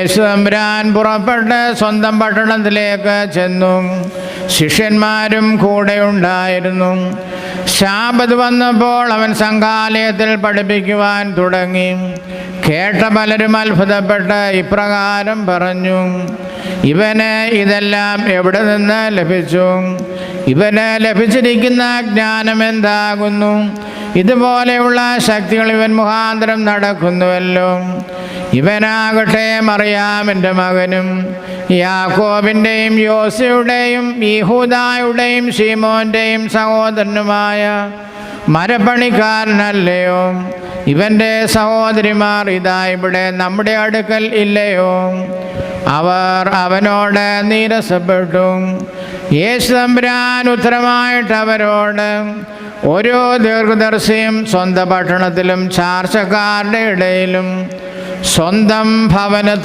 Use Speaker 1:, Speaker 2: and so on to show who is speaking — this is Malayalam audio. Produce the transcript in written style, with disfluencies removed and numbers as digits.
Speaker 1: യേശു തമ്പുരാൻ പുറപ്പെട്ട് സ്വന്തം പട്ടണത്തിലേക്ക് ചെന്നു. ശിഷ്യന്മാരും കൂടെ ഉണ്ടായിരുന്നു. ശാബത്ത് വന്നപ്പോൾ അവൻ സംഘാലയത്തിൽ പഠിപ്പിക്കുവാൻ തുടങ്ങി. കേട്ട പലരും അത്ഭുതപ്പെട്ട് ഇപ്രകാരം പറഞ്ഞു: ഇവന് ഇതെല്ലാം എവിടെ നിന്ന് ലഭിച്ചു? ഇവന് ലഭിച്ചിരിക്കുന്ന ജ്ഞാനം എന്താകുന്നു? ഇതുപോലെയുള്ള ശക്തികൾ ഇവൻ മുഖാന്തരം നടക്കുന്നുവല്ലോ. ഇവനാകട്ടെ മറിയാമിൻ്റെ മകനും യാക്കോബിൻ്റെയും യോസയുടെയും യഹൂദായുടെയും ശീമോൻ്റെയും സഹോദരനുമായ മരപ്പണിക്കാരനല്ലയോ? ഇവൻ്റെ സഹോദരിമാർ ഇതാ ഇവിടെ നമ്മുടെ അടുക്കൽ ഇല്ലയോ? അവർ അവനോട് നീരസപ്പെട്ടു. യേശു തമ്പുരാൻ ഉത്തരമായിട്ട് അവരോട്: ഓരോ ദീർഘദർശിയും സ്വന്തം പട്ടണത്തിലും ചാർച്ചക്കാരുടെ ഇടയിലും സ്വന്തം ഭവനത്തിൽ